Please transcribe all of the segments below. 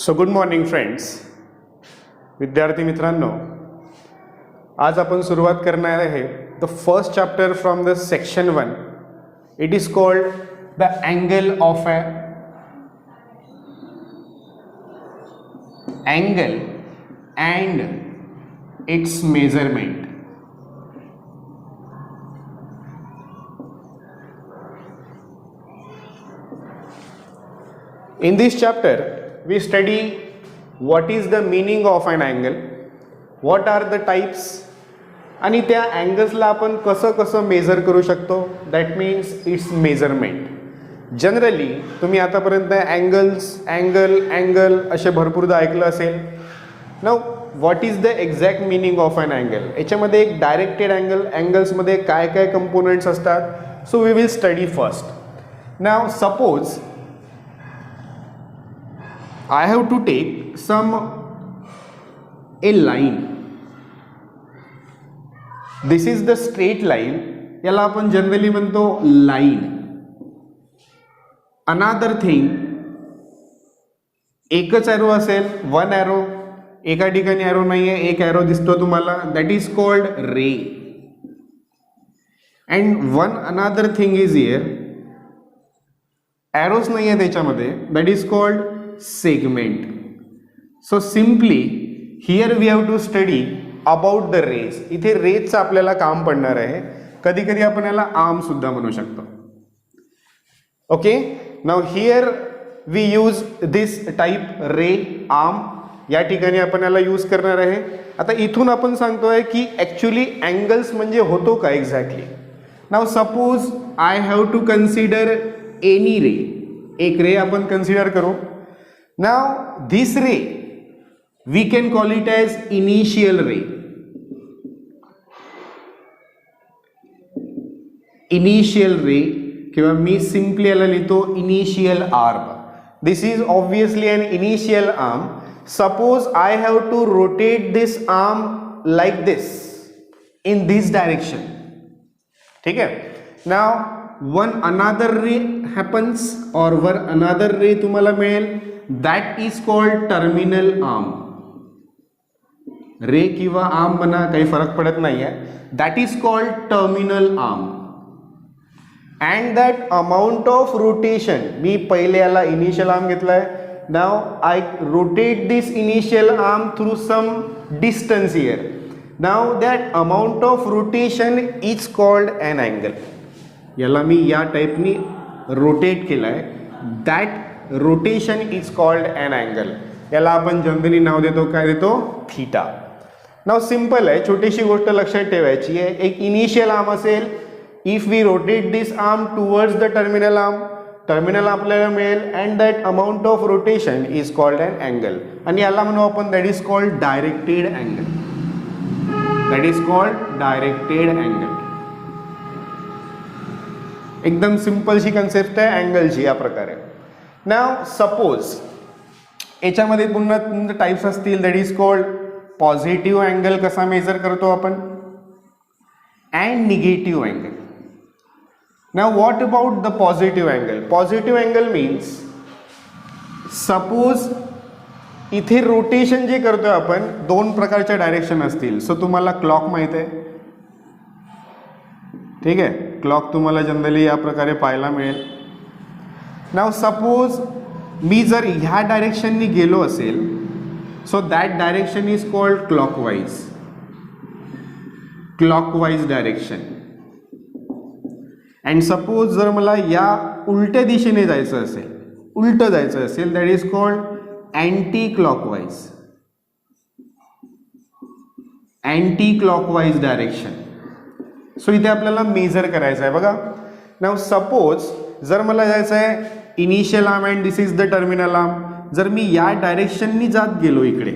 So good morning friends. विद्यार्थी मित्रांनो, आज आपण सुरुवात करणार आहे the first chapter from the section 1. It is called the angle of angle and it's measurement. In this chapter, we study what is the meaning of an angle, what are the types, आणि त्या अँगल्सला आपण कसं कसं measure करू शकतो. That means it's measurement. Generally तुम्ही आतापर्यंत angle असे भरपूरदा ऐकलं असेल. नाव what is the exact meaning of an angle. याच्यामध्ये एक डायरेक्टेड अँगल्समध्ये काय काय कंपोनंट्स असतात. So we will study first. Now suppose I have to take a line. This is the straight line. याला आपण जनरली म्हणतो लाईन. अनादर थिंग, एकच ॲरो असेल, वन ॲरो. एका ठिकाणी ॲरो नाही आहे, एक ॲरो दिसतो तुम्हाला. That is called ray. And one another thing is here, arrows नाही आहे त्याच्यामध्ये. That is called segment. So simply here we have to study about the rays. इथे रेजचं आपल्याला काम पडणार आहे. कधी कधी आपण याला आर्म सुद्धा म्हणू शकतो. Okay, now here we use this type ray arm. या ठिकाणी आपण याला यूज करणार आहे. आता इथून आपण सांगतोय की ॲक्च्युली अँगल्स म्हणजे होतो का exactly. Now suppose I have to consider any ray. एक रे आपण कन्सिडर करू. Now this ray we can call it as initial ray. Initial ray किंवा मी सिंपली याला लिहितो initial arm. This is obviously an initial arm. Suppose I have to rotate this arm like this in this direction. ठीक है. Now one another ray happens or one another ray तुम्हाला मिळेल. That is called terminal arm. रे किंवा arm बना काही फरक पडत नाही आहे. That is called terminal arm. And that amount of rotation, मी पहिले याला initial arm घेतलाय. Now I rotate this initial arm through some distance here. Now that amount of rotation is called an angle. याला मी या टाइपनी rotate केलाय. That rotation is called an angle. याला आपण generally नाव देतो, काय देतो, थीटा. नाव सिंपल आहे. छोटीशी गोष्ट लक्षात ठेवायची आहे. एक इनिशियल आर्म असेल. If we rotate this arm towards the terminal arm, terminal आपल्याला मिळेल. And that amount of rotation is called an angle. आणि याला म्हणू आपण that is called directed angle. That is called directed angle. एकदम सिंपलशी concept आहे अँगलची या प्रकारे. नाव सपोज याच्यामध्ये पुन्हा टाइप्स असतील. That is called positive angle. कसा मेजर करतो आपण, and negative angle. Now what about the positive angle. Positive angle means suppose इथे रोटेशन जे करतोय आपण दोन प्रकारच्या डायरेक्शन असतील. सो तुम्हाला क्लॉक माहित आहे, ठीक आहे. क्लॉक तुम्हाला जनरली या प्रकारे पाहायला मिळेल. नाव सपोज मी जर ह्या डायरेक्शननी गेलो असेल, so that direction is called clockwise. Clockwise direction. And suppose जर मला या उलट्या दिशेने जायचं असेल, उलटं जायचं असेल, that is called anti clockwise. Anti clockwise direction. So इथे आपल्याला मेजर करायचं आहे बघा. नाव सपोज जर मला जायचं आहे initial arm and this is the terminal arm. जर मी या डायरेक्शननी जात गेलो इकडे,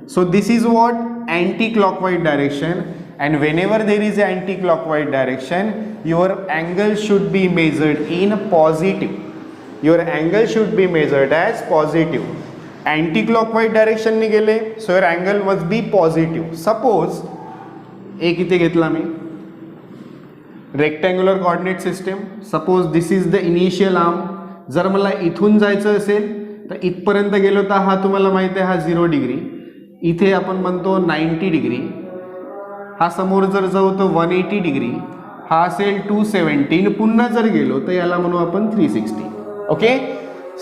so this is what anti clockwise direction. And whenever there is a anti clockwise direction, your angle should be measured in positive. Your angle should be measured as positive. Anti clockwise डायरेक्शननी गेले, so your angle must be positive. Suppose एक इथे घेतला मी rectangular coordinate system. Suppose this is the initial arm. जर मला इथून जायचं असेल तर इथपर्यंत गेलो तर हा तुम्हाला माहिती आहे हा 0 डिग्री, इथे आपण म्हणतो 90 डिग्री, हा समोर जर जाऊ तर 180 डिग्री, हा असेल 270, पुन्हा जर गेलो तर याला म्हणू आपण 360. ओके,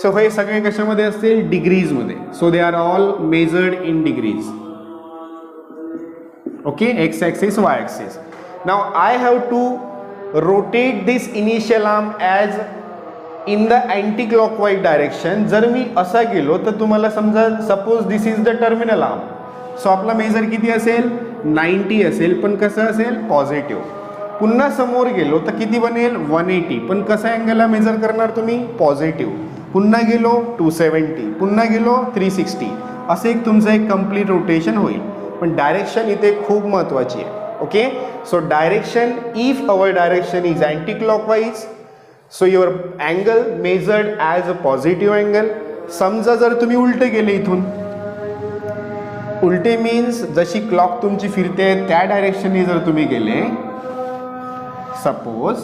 सो हे सगळे कशामध्ये असतील? डिग्रीजमध्ये. So they are all measured in degrees. Okay, X axis, Y axis. Now I have to rotate this initial arm as in the anti clockwise direction. जर मी असा गेलो तर तुम्हाला समजा suppose this is the terminal arm, so आपला measure किती असेल? 90 असेल, पण कसं असेल? पॉझिटिव्ह. पुन्हा समोर गेलो तर किती बनेल? 180, पण कसा अँगलला मेजर करणार तुम्ही? पॉझिटिव्ह. पुन्हा गेलो 270, पुन्हा गेलो 360, असं एक तुमचं एक कम्प्लीट रोटेशन होईल. पण डायरेक्शन इथे खूप महत्त्वाची आहे. Okay, so direction, if our direction is anti clockwise, so your angle measured as a positive angle. समजा जर तुम्ही उलटे गेले इथून, उलटे मीन्स जशी क्लॉक तुमची फिरते त्या डायरेक्शनने जर तुम्ही गेले, सपोज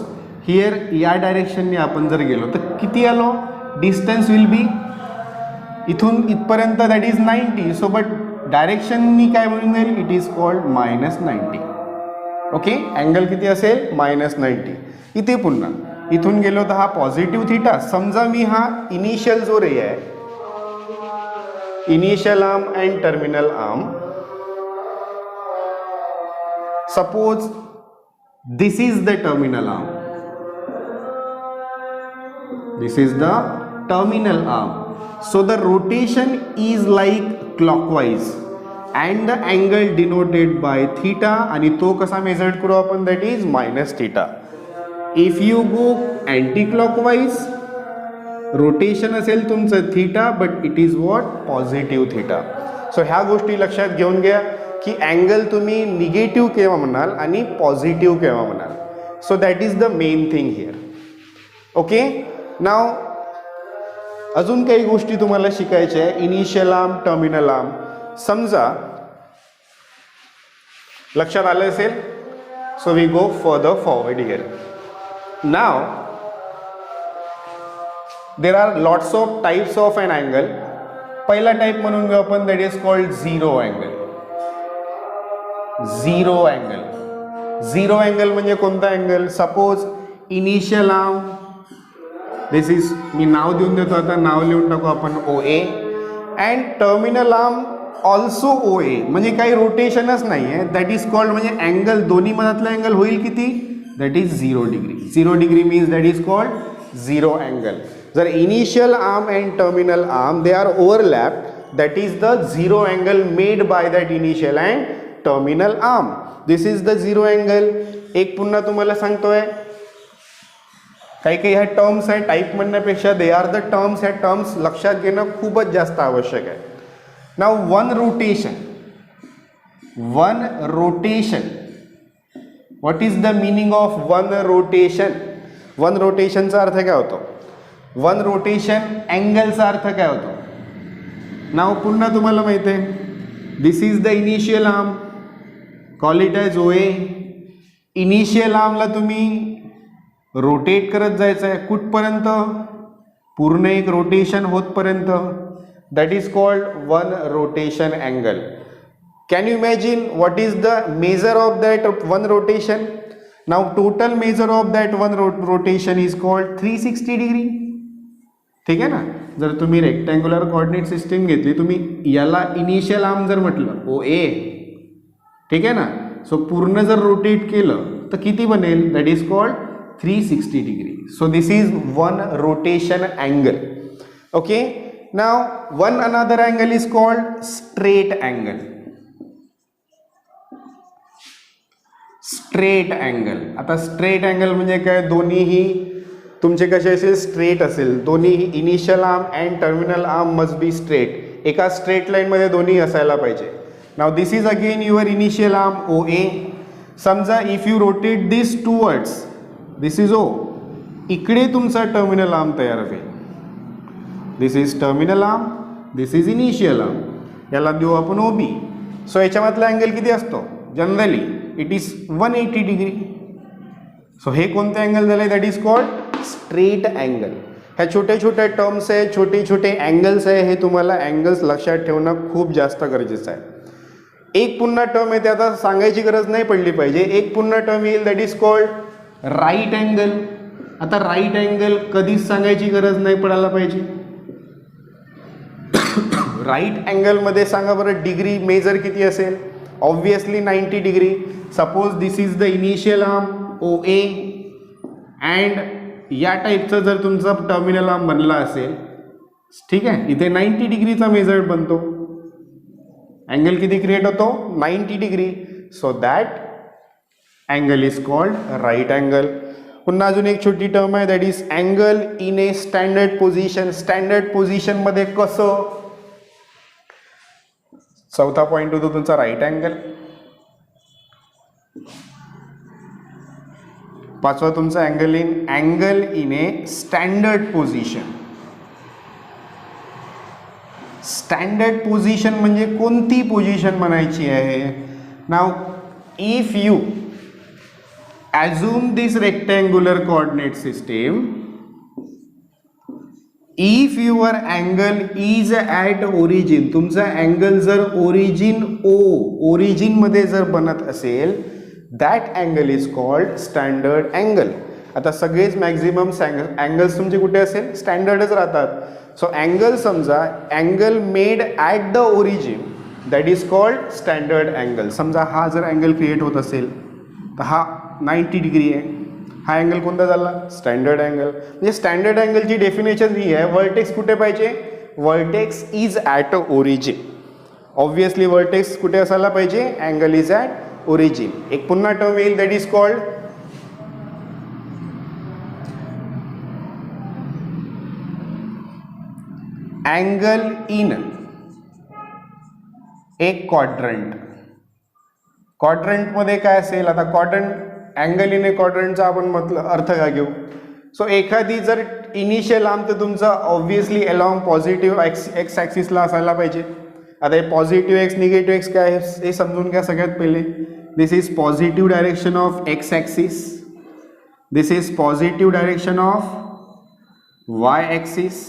हिअर या डायरेक्शनने आपण जर गेलो तर किती आलो? डिस्टन्स विल बी इथून इथपर्यंत दॅट इज 90. सो बट डायरेक्शननी काय म्हणून जाईल? It is called -90. Okay, angle किती असेल? -90. इथे पुन्हा इथून गेलो तर हा पॉझिटिव्ह थिटा. समजा मी हा इनिशियल जो रे आहे, initial arm and terminal arm, suppose this is the terminal arm, this is the terminal arm, so the rotation is like clockwise and the angle denoted by theta, आणि तो कसा measured करू आपण? that is -theta. if you go anti clockwise, rotation असेल तुमचं theta, but it is what? Positive theta. So ह्या गोष्टी लक्षात घेऊन घ्या की अँगल तुम्ही निगेटिव्ह केव्हा म्हणाल आणि पॉझिटिव्ह केव्हा म्हणाल. So that is the main thing here. Okay, now अजून काही गोष्टी तुम्हाला शिकायच्या आहे. Initial arm, terminal arm. समजा लक्षात आलं असेल, so we go further forward here. Now there are lots of types of an angle. पहिला टाइप म्हणून घेऊ आपण, that is called zero angle. Zero angle, zero angle म्हणजे कोणता अँगल? Suppose initial arm, this is, मी नाव देऊन देतो, आता नाव लिहून टाकू आपण OA, and terminal arm also OA, म्हणजे काही रोटेशनच नाही आहे. दॅट इज कॉल्ड, म्हणजे अँगल दोन्ही मधातला अँगल होईल किती? That is 0 degree. 0 degree means that is called zero angle. जर initial arm and terminal arm they are overlap, that is the zero angle made by that initial and terminal arm. This is the zero angle. एक पुन्हा तुम्हाला सांगतोय, काही काही ह्या terms आहे, type म्हणण्यापेक्षा दे आर द टर्म्स. ह्या टर्म्स लक्षात घेणं खूपच जास्त आवश्यक आहे. Now one rotation. One rotation, what is the meaning of one rotation? One रोटेशनचा अर्थ काय होतो? वन रोटेशन अँगलचा अर्थ काय होतो? नाव पुन्हा तुम्हाला माहिती आहे, this is the initial arm, call it as OA. इनिशियल आर्मला तुम्ही रोटेट करत जायचं आहे कुठपर्यंत? पूर्ण एक रोटेशन होतपर्यंत. That is called one rotation angle. Can you imagine what is the measure of that one rotation? Now total measure of that one rotation is called 360 degree. ठीक आहे ना. जर तुम्ही रेक्टँग्युलर कोऑर्डिनेट सिस्टीम घेतली, तुम्ही याला initial arm जर म्हटलं OA, ठीक आहे ना, सो पूर्ण जर रोटेट केलं तर किती बनेल? That is called 360 degree. So this is one rotation angle. Okay, now one another angle is called straight angle. Straight angle. आता स्ट्रेट अँगल म्हणजे काय? दोन्हीही तुमचे कसे असेल? स्ट्रेट असेल. दोन्ही initial arm and terminal arm must be straight. एका स्ट्रेट लाईनमध्ये दोन्ही असायला पाहिजे. Now this is again your initial arm OA. समजा if you rotate this towards, this is O, इकडे तुमचा टर्मिनल आर्म तयार होईल. This is terminal arm, this is initial arm. याला देऊ आपण OB. सो याच्यामधला अँगल किती असतो? Generally it is 180 degree. So हे कोणते अँगल झाले? That is called straight angle. ह्या छोट्या छोट्या टर्म्स आहे, छोटे छोटे अँगल्स आहे, हे तुम्हाला अँगल्स लक्षात ठेवणं खूप जास्त गरजेचं आहे. एक पुन्हा टर्म आहे ते आता सांगायची गरज नाही पडली पाहिजे. एक पुन्हा टर्म येईल that is called right angle. आता राईट अँगल कधीच सांगायची गरज नाही पडायला पाहिजे. राईट अँगलमध्ये सांगा बरं डिग्री मेजर किती असेल? Obviously 90 degree. Suppose this is the initial arm OA and या टाईपचं जर तुमचा टर्मिनल आर्म बनला असेल, ठीक आहे, इथे 90 डिग्रीचा मेजर बनतो. अँगल किती क्रिएट होतो? 90 degree. So that angle is called right angle. पुन्हा अजून एक छोटी टर्म आहे that is angle in a standard position. Standard पोझिशनमध्ये कसं? चौथा पॉईंट होतो तुमचा राईट अँगल. पाचवा तुमचा angle in a standard position. Standard position म्हणजे कोणती पोझिशन म्हणायची आहे? Now if you assume this rectangular coordinate system, if your angle is at origin, तुमचा अँगल जर ओरिजिन मध्ये जर बनत असेल, that angle is called standard angle. आता सगळेच मॅक्झिमम अँगल्स तुमचे कुठे असेल? स्टँडर्डच राहतात. सो अँगल समजा angle made at the origin that is called standard angle. समजा हा जर अँगल क्रिएट होत असेल तर हा 90 डिग्री आहे. हा अँगल कोणता झाला? Standard angle. म्हणजे स्टँडर्ड अँगलची डेफिनेशन ही आहे, वर्टेक्स कुठे पाहिजे? Vertex is at origin. Obviously vertex कुठे असायला पाहिजे? Angle is at origin. एक पुन्हा टर्म येईल that is called angle in a quadrant. क्वाड्रंटमध्ये काय असेल? आता क्वाड्रंट अँगल इन ए क्वाड्रंटचा आपण मतलब अर्थ काय घेऊ? सो एखादी जर इनिशियल आर्म तर तुमचा ऑब्वियसली अलॉंग पॉझिटिव्ह एक्स ॲक्सिसला असायला पाहिजे. आता हे पॉझिटिव्ह एक्स निगेटिव्ह एक्स काय आहे हे समजून घ्या सगळ्यात पहिले. This is positive direction of X axis. This is positive direction of Y axis.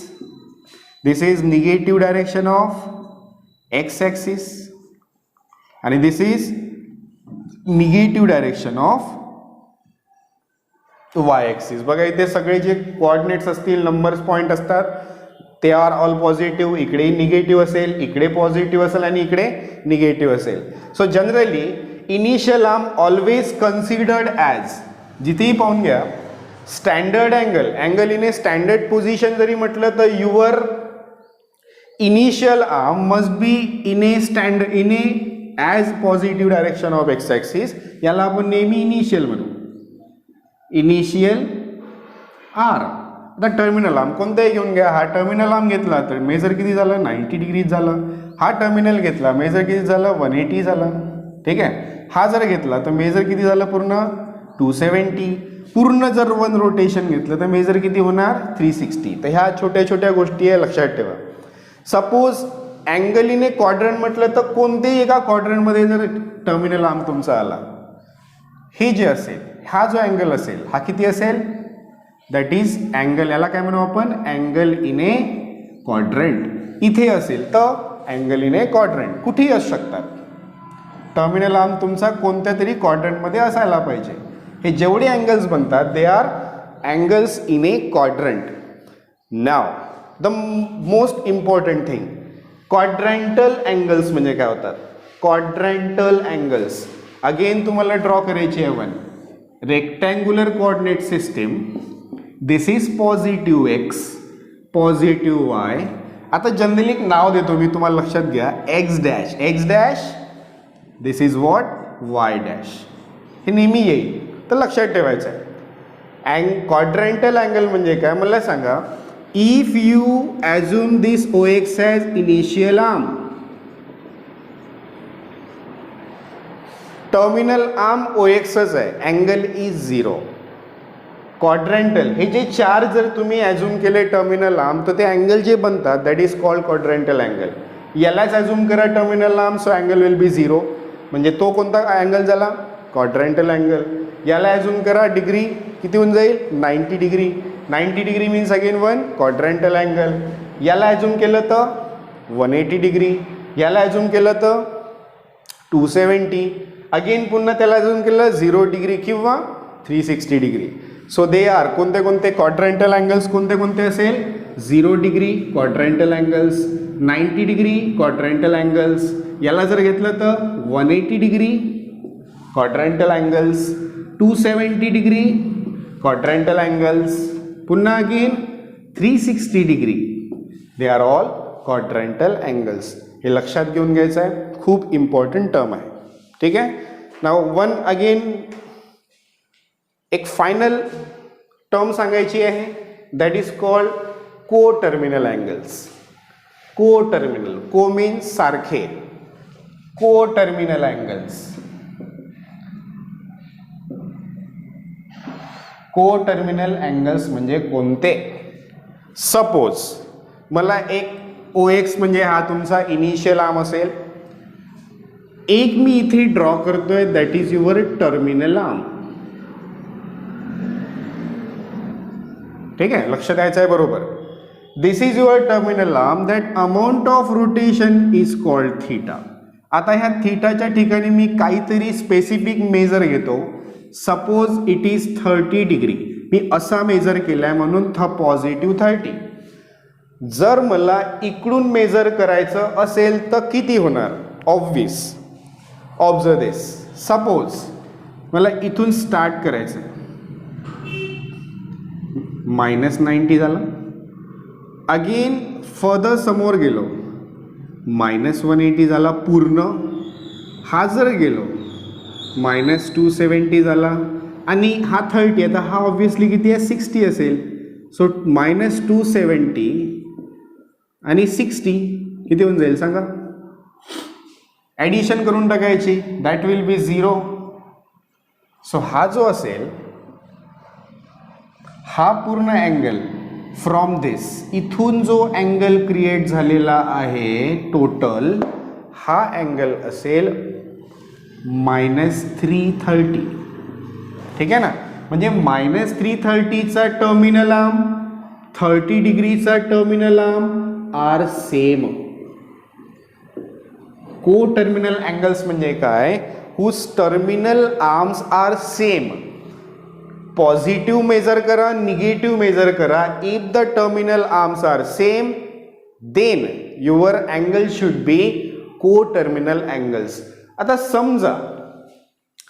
This is negative direction of X axis आणि this is negative direction of Y axis. बघा इथे सगळे जे कोऑर्डिनेट्स असतील, नंबर्स पॉईंट असतात, ते R all positive. इकडे negative असेल, इकडे पॉझिटिव्ह असेल आणि इकडे निगेटिव्ह असेल. So generally initial arm always considered as, जिथेही पाहून घ्या standard angle in a standard position जरी म्हटलं तर your initial arm must be in A as positive direction of X axis. याला आपण नेहमी इनिशियल म्हणू. Initial arm. आता टर्मिनल आर्म कोणताही घेऊन घ्या. हा टर्मिनल आर्म घेतला तर मेजर किती झालं? 90 डिग्रीज झालं. हा टर्मिनल घेतला मेजर किती झालं? 180 झालं. ठीक आहे. हा जर घेतला तर मेजर किती झालं? पूर्ण 270. पूर्ण जर वन रोटेशन घेतलं तर मेजर किती होणार? 360. तर ह्या छोट्या छोट्या गोष्टी आहे, लक्षात ठेवा. Suppose angle in a quadrant म्हटलं तर कोणतेही एका क्वाड्रंटमध्ये जर टर्मिनल आर्म तुमचा आला, हे जे असेल, हा जो अँगल असेल हा किती असेल? दॅट इज अँगल, याला काय म्हणू आपण? Angle in a quadrant. इथे असेल तर अँगल इन ए क्वाड्रंट. कुठेही असू शकतात. टर्मिनल आर्म तुमचा कोणत्या तरी क्वाड्रंटमध्ये असायला पाहिजे. हे जेवढे अँगल्स बनतात they are angles in a quadrant. Now the most important thing, quadrantal angles म्हणजे काय होतात? क्वाड्रंटल अँगल्स अगेन तुम्हाला ड्रॉ करायची आहे. One rectangular coordinate system. This is positive X, positive Y. आता जनरली एक नाव देतो मी, तुम्हाला लक्षात घ्या. X dash, X dash. This is what? Y dash. हे नेहमी येईल तर लक्षात ठेवायचं आहे. क्वाड्रंटल अँगल म्हणजे काय मला सांगा. If you assume this O X as initial arm, terminal arm O एक्सच आहे, अँगल इज 0. क्वाड्रंटल हे जे चार जर तुम्ही ॲझ्युम केले टर्मिनल आर्म तर ते अँगल जे बनतात that is called quadrantal angle. यालाच ॲझ्युम करा terminal arm, so angle will be 0. म्हणजे तो कोणता अँगल झाला? Quadrantal angle. याला ॲझ्युम करा डिग्री किती होऊन जाईल? 90 degree. 90 degree means again one quadrantal angle. याला ॲझ्युम केलं तर 180 डिग्री, याला ॲझ्युम केलं तर 270, अगेन पुन्हा त्याला ॲझ्युम केलं 0 डिग्री किंवा 360 डिग्री. सो दे आर कोणते कोणते क्वाड्रंटल अँगल्स कोणते कोणते असेल? 0 degree quadrantal angles, 90 degree quadrantal angles, याला जर घेतलं तर 180 degree quadrantal angles, 270 degree quadrantal angles, पुन्हा again 360 degree. They are all quadrantal angles. हे लक्षात घेऊन घ्यायचं आहे, खूप इम्पॉर्टंट टर्म आहे. ठीक आहे. नाव वन अगेन एक फायनल टर्म सांगायची आहे, दॅट इज कॉल्ड को टर्मिनल अँगल्स. को टर्मिनल, को मीन्स सारखे, को टर्मिनल अँगल्स. को टर्मिनल अँगल्स म्हणजे कोणते? सपोज मला एक OX म्हणजे हा तुमचा इनिशियल आर्म असेल, एक मी इथे ड्रॉ करतोय, that is your terminal arm. ठीक आहे, लक्ष द्यायचं आहे बरोबर. This is your terminal arm, that amount of rotation is called theta. आता ह्या थीटाच्या ठिकाणी मी काहीतरी स्पेसिफिक मेजर घेतो. सपोज इट इज 30 डिग्री, मी असा मेजर केलाय म्हणून पॉझिटिव्ह 30. जर मला इकडून मेजर करायचं असेल तर किती होणार? ऑब्विस. ऑब्झर्व दिस. सपोज मला इथून स्टार्ट करायचं आहे, -90 झाला, अगेन फर्दर समोर गेलो, -180 झाला पूर्ण, हा जर गेलो -270 झाला, आणि हा 30, आता हा ऑब्विसली किती आहे? 60 असेल. सो -270 आणि 60 किती होऊन जाईल सांगा? ॲडिशन करून टाकायची, दॅट विल बी 0. सो हा जो असेल, हा पूर्ण अँगल फ्रॉम दिस, इथून जो अँगल क्रिएट झालेला आहे टोटल, हा अँगल असेल -330. ठीक आहे ना. म्हणजे -330चा टर्मिनल आर्म, 30 डिग्रीचा terminal arm are same. Coterminal angles म्हणजे काय? Whose terminal arms are same. Positive measure करा, निगेटिव्ह मेजर करा. If the terminal arms are same, then your angle should be coterminal angles. आता समजा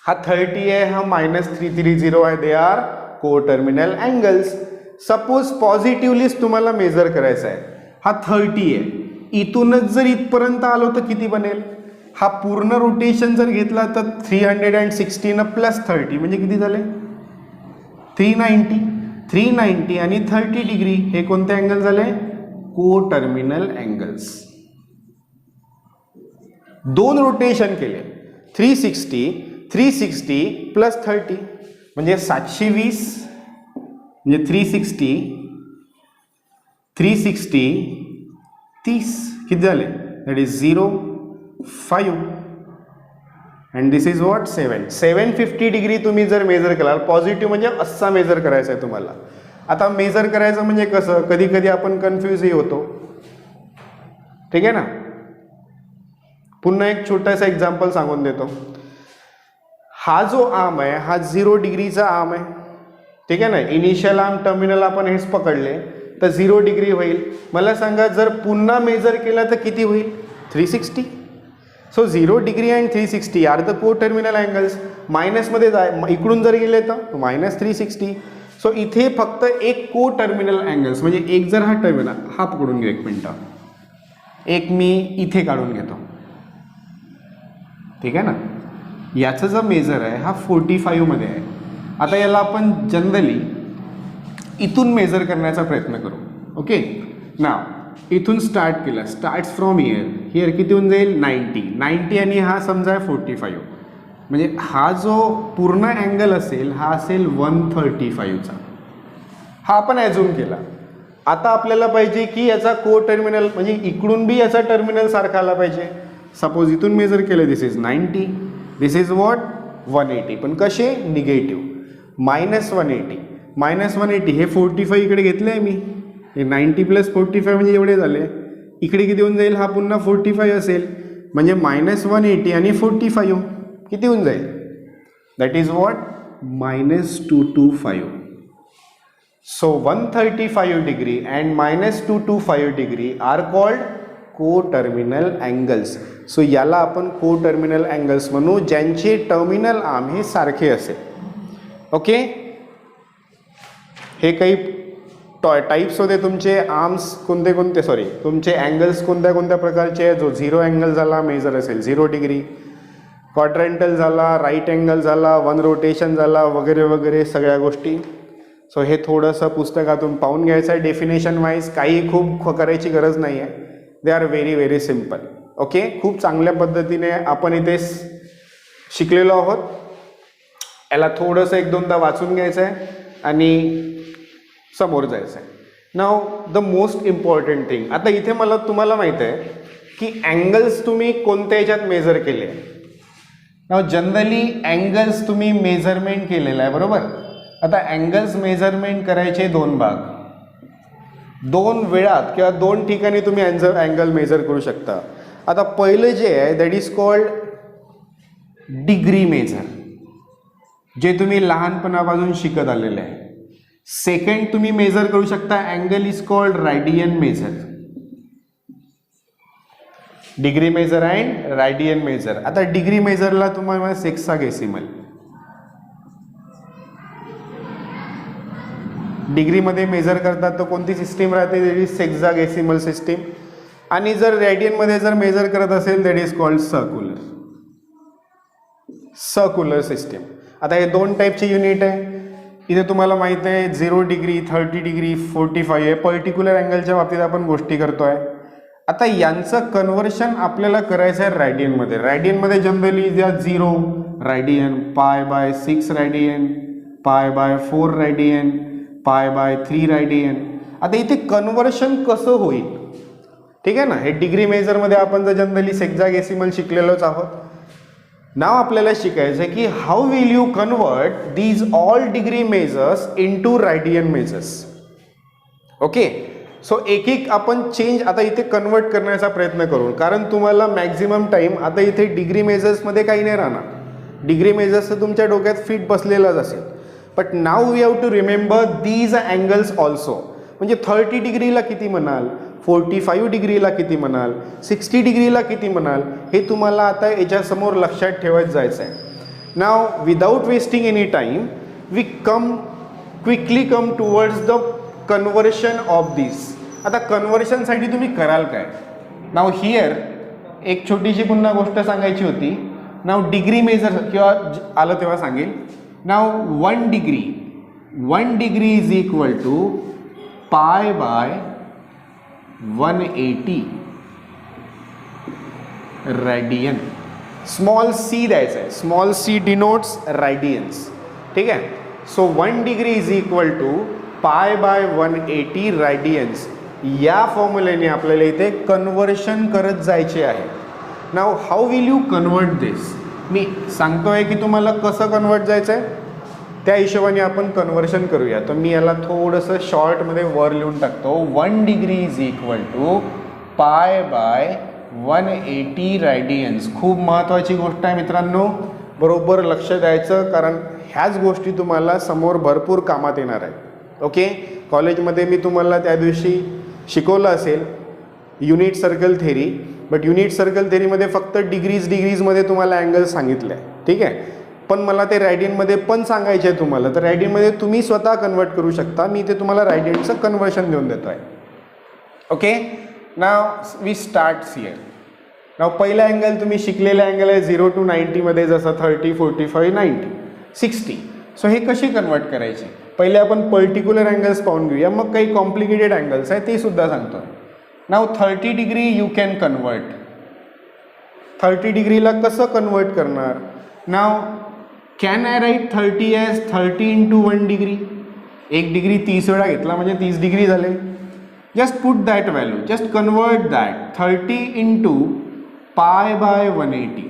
हा 30 आहे, हा -330 आहे, दे आर को टर्मिनल अँगल्स. सपोज पॉझिटिव्हलीच तुम्हाला मेजर करायचा आहे, हा 30 आहे, इथूनच जर इथपर्यंत आलो तर किती बनेल? हा पूर्ण रोटेशन जर घेतला तर 360 न +30 म्हणजे किती झाले? 390. 390 आणि 30 डिग्री हे कोणते अँगल झाले? को टर्मिनल अँगल्स. दोन रोटेशन केले, 360 प्लस 30 म्हणजे 720, म्हणजे 360 30 किती झाले? That is 0 5 and this is what 750 degree. तुम्ही जर मेजर केला, पॉझिटिव्ह म्हणजे असा मेजर करायचा आहे तुम्हाला. आता मेजर करायचं म्हणजे कसं, कधी कधी आपण कन्फ्यूजही होतो. ठीक आहे ना. पुन्हा एक छोटासा एक्झाम्पल सांगून देतो. हा जो आर्म आहे, हा 0 डिग्रीचा आर्म आहे. ठीक आहे ना. इनिशियल आर्म, टर्मिनल आपण हेच पकडले तर 0 डिग्री होईल. मला सांगा जर पुन्हा मेजर केला तर किती होईल? 360. So 0 degree and 360 are the coterminal angles. मायनसमध्ये जाय, इकडून जर गेले तर -360. सो इथे फक्त एक को टर्मिनल अँगल्स, म्हणजे एक जर हा टर्मिनल, हा पकडून घेऊ, एक मिनटं, एक मी इथे काढून घेतो. ठीक आहे ना. याचा जो मेजर आहे हा 45 मध्ये आहे. आता याला आपण जनरली इथून मेजर करण्याचा प्रयत्न करू. ओके. नाव इथून स्टार्ट केला, स्टार्ट फ्रॉम हिअर किती होऊन जाईल? 90 आणि हा समजा 45, म्हणजे हा जो पूर्ण अँगल असेल हा असेल 135चा. हा आपण ॲझ्युम केला. आता आपल्याला पाहिजे की याचा को टर्मिनल, म्हणजे इकडून बी याचा टर्मिनल सारखा आला पाहिजे. सपोज इथून मेजर केलं, दिस इज 90, दिस इज वॉट 180, पण कसे? निगेटिव्ह. -180. -180 हे 45 इकडे घेतलं आहे मी, हे 90 + 45 म्हणजे एवढे झाले. इकडे किती होऊन जाईल, हा पुन्हा 45 असेल, म्हणजे -180 आणि 45 किती होऊन जाईल, that is what, -225. So 135 degree and -225 degree are called co-terminal angles. So याला आपण co-terminal angles म्हणू, ज्यांचे टर्मिनल आर्म हे सारखे असेल. ओके, हे काही टाइप्स होते तुमचे आर्म्स कोणते कोणते, सॉरी तुमचे अँगल्स कोणत्या कोणत्या प्रकारचे आहे. जो 0 अँगल झाला मेजर असेल 0 डिग्री, क्वाड्रंटल झाला, राईट अँगल झाला, 1 रोटेशन झाला, वगैरे वगैरे सगळ्या गोष्टी. सो हे थोडंसं पुस्तकातून पाहून घ्यायचं आहे डेफिनेशन वाईज, काही खूप करायची गरज नाही आहे. They are very very simple. Okay, खूप चांगल्या पद्धतीने आपण इथे शिकलेलो आहोत. याला थोडंसं 1-2दा वाचून घ्यायचं आहे आणि समोर जायचं आहे. नाव द मोस्ट इम्पॉर्टंट थिंग, आता इथे मला तुम्हाला माहीत आहे की अँगल्स तुम्ही कोणत्या ह्याच्यात मेजर केले. नाव जनरली अँगल्स तुम्ही मेजरमेंट केलेलं आहे, बरोबर. आता अँगल्स मेजरमेंट करायचे 2 भाग, 2 वेळात किंवा 2 ठिकाणी तुम्ही अँगल मेजर करू शकता. आता पहिलं जे आहे that is called degree measure, जे तुम्ही लहानपणापासून शिकत आलेले आहे. सेकंड तुम्ही मेजर करू शकता angle is called radian measure, degree measure and radian measure. आता डिग्री मेजरला तुम्हाला सेक्साडेसिमल, डिग्रीमध्ये मेजर करतात तर कोणती सिस्टीम राहते, दॅट इज सेक्साडेसिमल सिस्टीम. आणि जर रेडियनमध्ये जर मेजर करत असेल that is called circular system. आता हे 2 टाईपचे युनिट आहे. इथे तुम्हाला माहिती आहे 0 डिग्री, 30 डिग्री, 45 आहे. पर्टिक्युलर अँगलच्या बाबतीत आपण गोष्टी करतोय. आता यांचं कन्व्हर्शन आपल्याला करायचं आहे रॅडियनमध्ये. रॅडियनमध्ये जनरली ज्या 0 रॅडियन, π/6 रॅडियन, π/4 रॅडियन, π/3 रॅडियन. आता इथे कन्व्हर्शन कसं होईल, ठीक आहे ना. हे डिग्री मेजरमध्ये आपण जर जनरली सेक्साडेसिमल शिकलेलोच आहोत. नाव आपल्याला शिकायचं आहे की how will you convert these all degree measures into radian measures. Okay, so एक एक आपण चेंज आता इथे कन्वर्ट करण्याचा प्रयत्न करू, कारण तुम्हाला मॅक्झिमम टाइम आता इथे डिग्री मेजर्समध्ये काही नाही राहणार. डिग्री मेजर्स तर तुमच्या डोक्यात फिट बसलेलाच असेल. But now we have to remember these angles also. म्हणजे 30 डिग्रीला किती म्हणाल, 45 डिग्रीला किती म्हणाल, 60 डिग्रीला किती म्हणाल, हे तुम्हाला आता याच्यासमोर लक्षात ठेवत जायचं आहे. Now without wasting any time we quickly come towards the conversion of this. आता कन्व्हर्शनसाठी तुम्ही कराल काय. नाव हिअर एक छोटीशी पुन्हा गोष्ट सांगायची होती. नाव डिग्री मेजर किंवा आलं तेव्हा सांगेल. Now 1 degree is equal to π/180 radian. Small C द्यायचं आहे, स्मॉल सी डिनोट्स रॅडियन्स, ठीक आहे. So 1 degree is equal to π/180 radians. या फॉर्म्युलेने आपल्याला इथे कन्व्हर्शन करत जायचे आहे. Now how will you convert this, मी सांगतोय की तुम्हाला कसं कन्वर्ट जायचं आहे, त्या हिशोबाने आपण कन्व्हर्शन करूया. तर मी याला थोडंसं शॉर्टमध्ये वर लिहून टाकतो. 1 डिग्री इज इक्वल टू π/180 रॅडियन्स. खूप महत्त्वाची गोष्ट आहे मित्रांनो, बरोबर लक्ष द्यायचं, कारण ह्याच गोष्टी तुम्हाला समोर भरपूर कामात येणार आहेत. ओके, कॉलेजमध्ये मी तुम्हाला त्या दिवशी शिकवलं असेल unit circle theory, but unit circle थेरीमध्ये फक्त डिग्रीजमध्ये तुम्हाला अँगल सांगितलं आहे, ठीक आहे. पण मला ते रॅडियनमध्ये पण सांगायचे आहे तुम्हाला, तर रॅडियनमध्ये तुम्ही स्वतः कन्वर्ट करू शकता. मी ते तुम्हाला रॅडियनचं कन्वर्शन देऊन देतो आहे. Okay, now we start here. Now पहिला अँगल तुम्ही शिकलेला अँगल आहे 0 to 90 मध्ये, जसं 30, 45, 90, 60. सो हे कशी कन्वर्ट करायचे, पहिले आपण पर्टिक्युलर अँगल्स पाहून घेऊया, मग काही कॉम्प्लिकेटेड अँगल्स आहे ते सुद्धा सांगतो. Now 30 degree you can convert. 30 डिग्रीला कसं कन्वर्ट करणार. Now can I write 30 as 30 × 1 degree. 1 degree 30 वेळा घेतला म्हणजे 30 डिग्री झाले. Just put that value, just convert that 30 × π/180.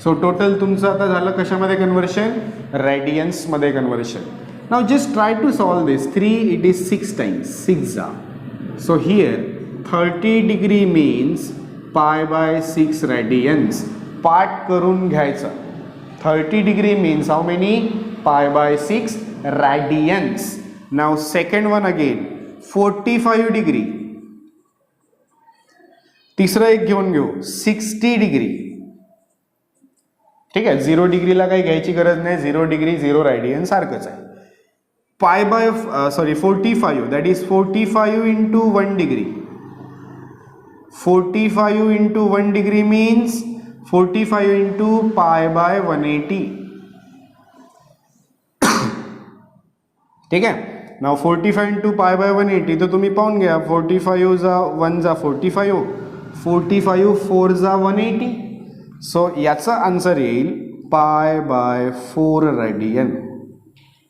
So total तुमचं आता झालं कशामध्ये कन्वर्शन, रेडियन्समध्ये कन्वर्शन. Now just try to solve this. 3 it is 6 times, 6 जा. So here 30 degree means pi by 6 Radiance. Part करून घ्यायचा. 30 degree means how many, pi by 6 Radiance. Now second one again 45 degree. तिसरं एक घेऊन घेऊ 60 डिग्री. ठीक आहे, 0 डिग्रीला काही घ्यायची गरज नाही. 0 डिग्री 0 रेडियन सारखंच आहे. Pi by 45 that is 45 into 1 degree. 45 into 1 degree means 45 into pi by 180. ठीक आहे. नाव 45 इंटू पाय बाय 180 तर तुम्ही पाहून घ्या. 45 जा 1 जा 45, 45 4 जा 180. सो याचा आन्सर येईल pi by 4 radian.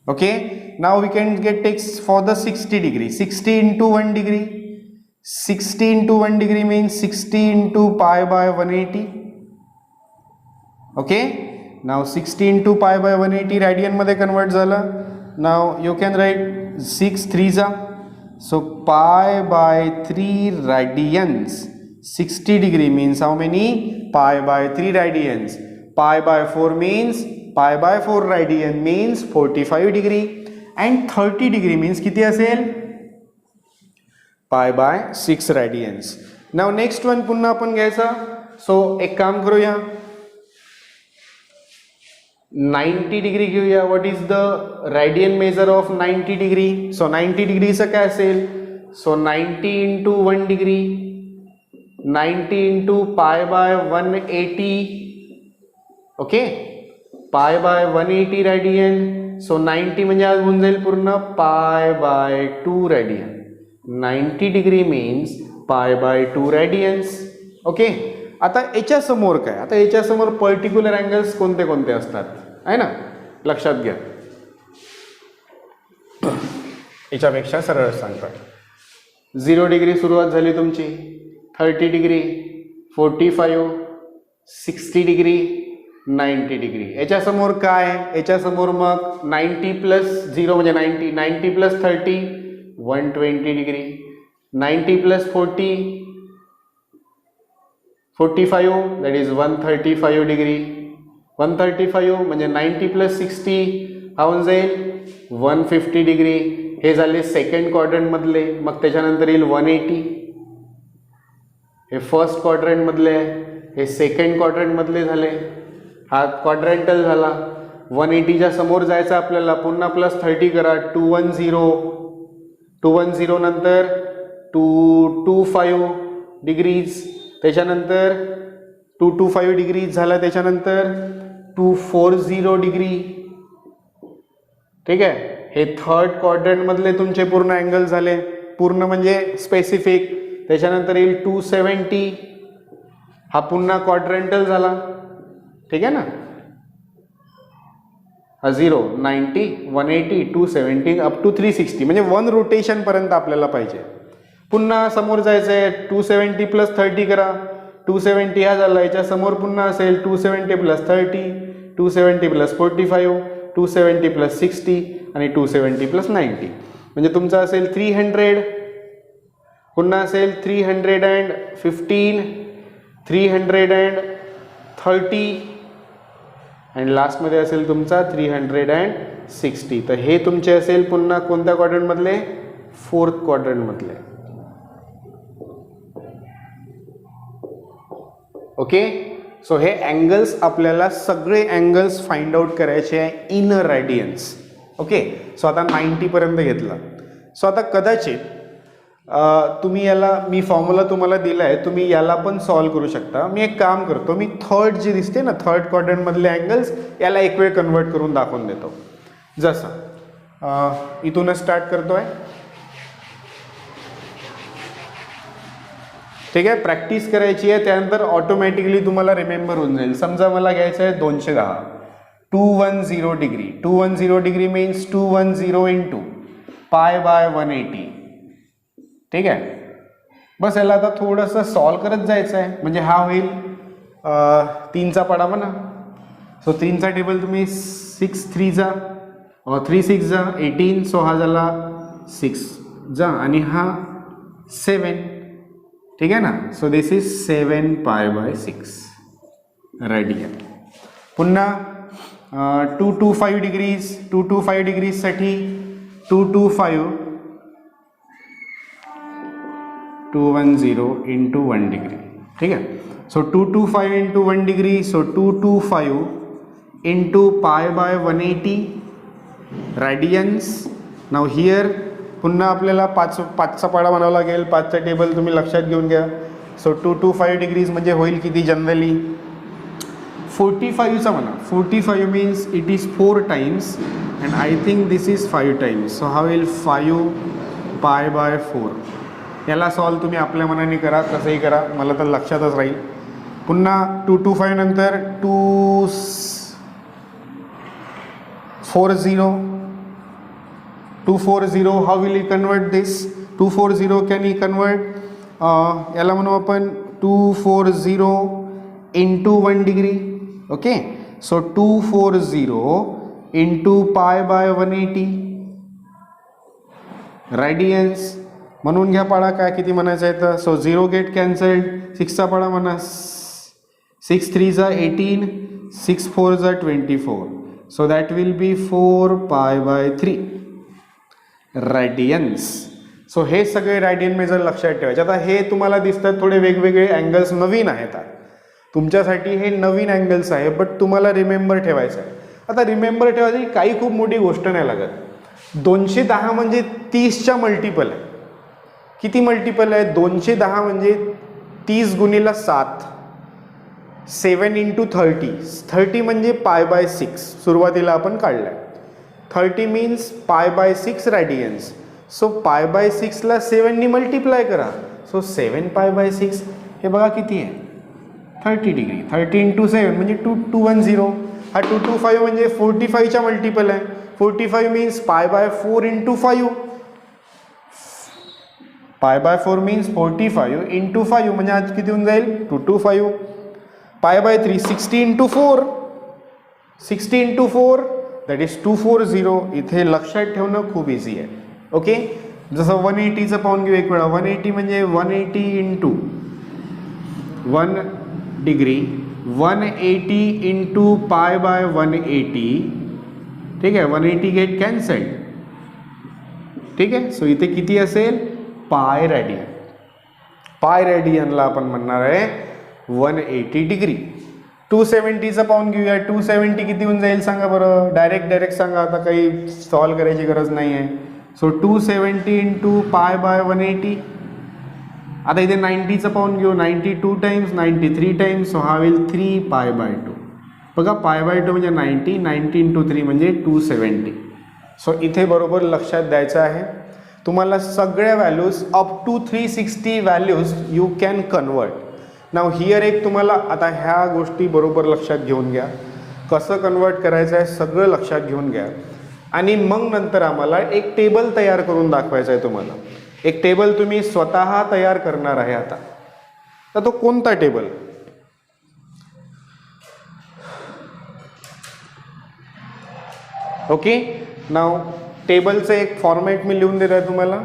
Okay. Now we can get takes for the 60 degree. 60 into 1 degree. 60 into 1 degree means 60 into pi by 180. Okay. Now 60 into pi by 180 रेडियनमध्ये कन्वर्ट झालं. नाव यू कॅन राईट 6 3 जा. So pi by 3 Radiance. 60 degree means how many? Pi by 3 radians. Pi by 4 means, pi by 4 radian means 45 degree. And 30 degree means किती असेल? Pi by 6 radians. Now next one पुन्हा आपण घ्यायचा. So एक काम करूया, 90 degree घेऊया. What is the radian measure of 90 degree? So 90 डिग्रीचं काय असेल? So 90 into 1 degree. 90 into pi by 180. Okay. पाय बाय 180 रेडियन. सो 90 म्हणजे आज होऊन जाईल पूर्ण pi by 2 radian. 90 degree means pi by 2 Radiance. Okay. आता याच्या समोर काय, आता याच्या समोर पर्टिक्युलर अँगल्स कोणते कोणते असतात आहे ना, लक्षात घ्या. याच्यापेक्षा सरळ सांगतात. 0 डिग्री सुरुवात झाली तुमची. 30 डिग्री, 45, 60 डिग्री, 90 डिग्री. याच्यासमोर काय, याच्यासमोर मग 90 प्लस 0 म्हणजे 90, 90 plus 30 120 degree, 90 plus 40 45 that is 135 degree. 135 म्हणजे 90 प्लस 60 हा होऊन जाईल 150 डिग्री. हे झाले सेकंड क्वाड्रंट मधले. मग त्याच्यानंतर येईल 180. हे फर्स्ट क्वाड्रंट मधले आहे, हे सेकंड क्वाड्रंट मधले झाले. हा क्वाड्रंटल झाला. 180च्या समोर जायचं आपल्याला, पुन्हा प्लस 30 करा. 210, 210 नंतर 225 डिग्रीज. त्याच्यानंतर 225 डिग्रीज झाला. त्याच्यानंतर 240 डिग्री. ठीक आहे. हे थर्ड क्वाड्रंट मधले तुमचे पूर्ण अँगल झाले, पूर्ण म्हणजे स्पेसिफिक. त्याच्यानंतर येईल 270. हा पुन्हा क्वाड्रंटल झाला. ठीक आहे ना. हा 0 90 180 270 अप टू 360 म्हणजे 1 रोटेशन पर्यंत आपल्याला पाहिजे. पुन्हा समोर जायचं आहे. 270 प्लस 30 करा. 270 हा झाला. याच्या समोर पुन्हा असेल 270 प्लस 30, 270 प्लस 45, 270 प्लस 60 आणि 270 प्लस 90 म्हणजे तुमचा असेल 300. पुन्हा असेल 315, 330 आणि लास्टमध्ये असेल तुमचा 360. तर हे तुमचे असेल पुन्हा कोणत्या क्वाड्रंट मधले, फोर्थ क्वाड्रंट मधले. ओके. सो हे अँगल्स आपल्याला सगळे अँगल्स फाइंड आउट करायचे आहे इन रेडियन्स. ओके. सो आता 90 पर्यंत घेतला. सो आता कदाचित तुम्ही याला, मी फॉर्म्युला तुम्हाला दिला आहे, तुम्ही याला पण सॉल्व करू शकता. मी एक काम करतो, मी थर्ड जी दिसते ना, थर्ड क्वाड्रंट मधले अँगल्स याला एक वेळ कन्वर्ट करून दाखवून देतो. जसं इथूनच स्टार्ट करतोय. ठीक आहे. प्रॅक्टिस करायची आहे, त्यानंतर ऑटोमॅटिकली तुम्हाला रिमेंबर होऊन जाईल. समजा मला घ्यायचं आहे 210. 210 degree. 210 degree means 210 into pi by 180. ठीक आहे. बस याला आता थोडंसं सॉल्व करत जायचं आहे. म्हणजे हा होईल 3चा पाडा म्हणा. सो 3चा टेबल तुम्ही 6 3 जा 3 6 जा 18. सो हा झाला 6 जा आणि हा 7. ठीक आहे ना. So this is 7 π/6 radian. पुन्हा 2 to 5 डिग्रीज 2 to 5 डिग्रीजसाठी 2 to 5 210 इंटू 1 डिग्री. ठीक आहे. So 2 to 5 into 1 degree. So 2 to 5 into π/180 radians. Now here पुन्हा आपल्याला पाचचा पाडा म्हणावा लागेल. 5चा टेबल तुम्ही लक्षात घेऊन घ्या. सो 2 to 5 डिग्रीज म्हणजे होईल किती जनरली 45चा म्हणा. 45 means it is 4 times and I think this is 5 times. So हा होईल 5 π/4. याला सॉल्व तुम्ही आपल्या मनाने करा, कसंही करा, मला तर लक्षातच राहील. पुन्हा 2 to 5 नंतर 240 how will you convert this. 240 can you convert याला म्हणू आपण 240 into 1 degree. Okay. So 240 into π/180 radians. म्हणून घ्या पाडा काय किती म्हणायचं आहे तर. So 0 gate cancelled. 6चा पाडा म्हणा 6 3 जा 18 6 4 जा 24. So that will be 4 π/3 radians. So हे सगळे रेडियन मेजर लक्षात ठेवायचे. आता हे तुम्हाला दिसतात थोडे वेगवेगळे अँगल्स नवीन आहेत. तुमच्यासाठी हे नवीन अँगल्स आहे बट तुम्हाला रिमेंबर ठेवायचं आहे. आता रिमेंबर ठेवायची काही खूप मोठी गोष्ट नाही लागत. 210 म्हणजे 30च्या मल्टिपल आहे. किती मल्टिपल आहे 210 म्हणजे 30 गुणिला 7 7 इंटू 30 म्हणजे π/6 सुरुवातीला आपण काढलं आहे. 30 मीन्स π/6 रेडियन्स. सो π/6ला 7नी मल्टिप्लाय करा. सो 7 π/6 हे बघा किती आहे 30 डिग्री. 30 इंटू 7 म्हणजे 210. हा 225 म्हणजे 45च्या मल्टिपल आहे. 45 मीन्स π/4 इंटू 5. π/4 मीन्स 45 इंटू 5 म्हणजे आज किती होऊन जाईल 225. π/3 60 इंटू 4 60 इंटू 4 दॅट इज 240. इथे लक्षात ठेवणं खूप इझी आहे. ओके. जसं 180चं पाहून घेऊ एक वेळा. 180 म्हणजे 180 इंटू 1 डिग्री 180 इंटू π/180. ठीक आहे. 180 गेट कॅन्सल्ड. ठीक आहे. सो इथे किती असेल पाय रेडियन. पाय रेडियनला आपण म्हणणार आहे 180 डिग्री. 270चं पाहून घेऊया. 270 किती होऊन जाईल सांगा बरं. डायरेक्ट सांगा. आता काही सॉल्व करायची गरज नाही आहे. So 270 into π/180. आता इथे 90चं पाहून घेऊ. 92 टाइम्स 93 टाइम्स. सो हा होईल 3 π/2. बघा π/2 म्हणजे 90 इंटू 3 म्हणजे 270. सो इथे बरोबर लक्षात द्यायचं आहे. तुम्हाला सगळ्या values up to 360 values you can convert. Now here एक तुम्हाला आता ह्या गोष्टी बरोबर लक्षात घेऊन घ्या. कसं कन्वर्ट करायचं आहे सगळं लक्षात घेऊन घ्या. आणि मग नंतर आम्हाला एक टेबल तयार करून दाखवायचा आहे तुम्हाला. एक टेबल तुम्ही स्वतः तयार करणार आहे. आता तर तो कोणता टेबल. ओके. नाव टेबलचं एक फॉर्मॅट मी लिहून देतो आहे तुम्हाला.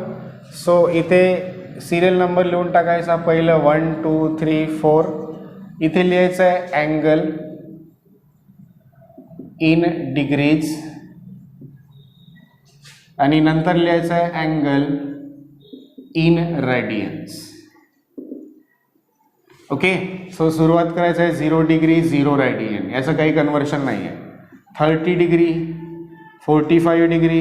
सो इथे सिरियल नंबर लिहून टाकायचा. पहिलं 1 2 3 4. इथे लिहायचं आहे अँगल इन डिग्रीज आणि नंतर लिहायचं आहे angle in Radiance. Okay. So सुरुवात करायचं आहे 0 डिग्री 0 रेडियन. याचं काही कन्वर्शन नाही आहे. 30 डिग्री 45 डिग्री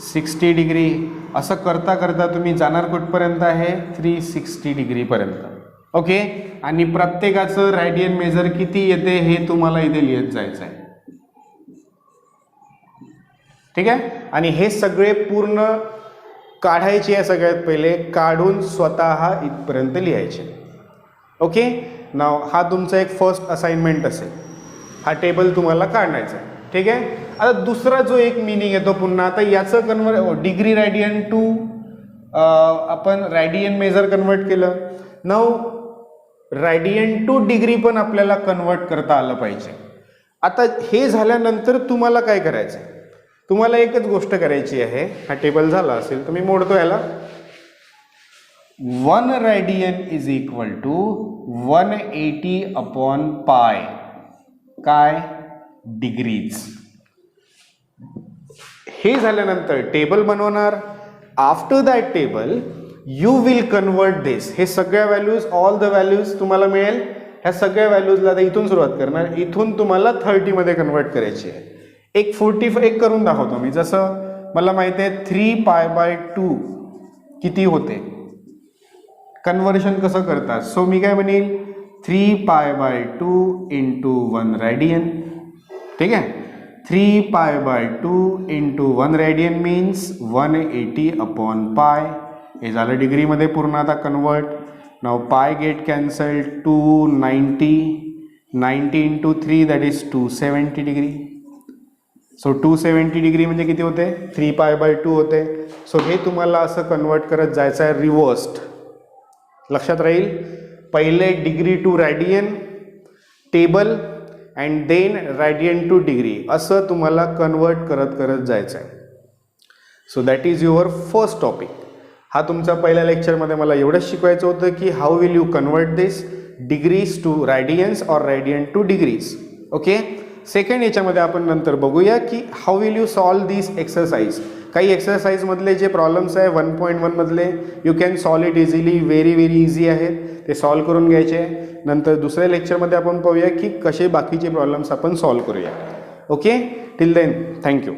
60 डिग्री असं करता करता तुम्ही जाणार कुठपर्यंत आहे 360 डिग्रीपर्यंत. ओके. आणि प्रत्येकाचं रेडियन मेजर किती येते हे तुम्हाला इथे लिहित जायचं आहे. ठीक आहे. आणि हे सगळे पूर्ण काढायचे आहे. सगळ्यात पहिले काढून स्वतः इथपर्यंत लिहायचे. ओके. नाव हा तुमचा एक फर्स्ट असाइनमेंट असेल. हा टेबल तुम्हाला काढायचा आहे. ठीक आहे. आता दुसरा जो एक मिनिंग येतो पुन्हा. आता याचं डिग्री रेडियन टू आपण रेडियन मेजर कन्वर्ट केलं. नाव रेडियन टू डिग्री पण आपल्याला कन्वर्ट करता आलं पाहिजे. आता हे झाल्यानंतर तुम्हाला काय करायचं आहे, तुम्हाला एकच गोष्ट करायची आहे. हा टेबल झाला असेल तर मी मोडतो याला. 1 radian is equal to 180 upon pi, काय, डिग्रीज. हे झाल्यानंतर टेबल बनवणार. After that table you will convert this. हे सगळ्या व्हॅल्यूज, ऑल द व्हॅल्यूज तुम्हाला मिळेल. ह्या सगळ्या व्हॅल्यूजला आता इथून सुरुवात करणार. इथून तुम्हाला 30 मध्ये कन्वर्ट करायची आहे. एक 45 करून दाखवतो मी. जसं मला माहिती आहे 3π/2 किती होते, कन्वर्शन कसं करतात. सो मी काय म्हणेल 3π/2 इंटू 1 रेडियन. ठीक आहे, 3π/2 इंटू 1 रेडियन मीन्स 180 अपॉन पाय. हे झालं डिग्रीमध्ये पूर्ण. आता convert. Now pi get cancelled. 290 90 into 3 that is 270 degree. So 270 degree म्हणजे किती होते, 3π/2 होते. सो हे तुम्हाला असं कन्वर्ट करत जायचं आहे रिव्हर्स्ड. लक्षात राहील. पहिले degree to radian table and then radian to degree, असं तुम्हाला कन्वर्ट करत करत जायचं आहे. So that is your first topic. हा तुमचा पहिल्या लेक्चरमध्ये मला एवढंच शिकवायचं होतं की how will you convert this degrees to radians और radian to degrees. Okay. Second याच्यामध्ये आपण नंतर बघूया की how will you solve this exercise. काही एक्सरसाइजमधले जे प्रॉब्लेम्स आहे 1.1 मधले you can solve it easily. Very very easy आहेत, ते सॉल्व करून घ्यायचे. नंतर दुसऱ्या लेक्चरमध्ये आपण पाहूया की कसे बाकीचे प्रॉब्लेम्स आपण सॉल्व करूया. ओके. Till then thank you.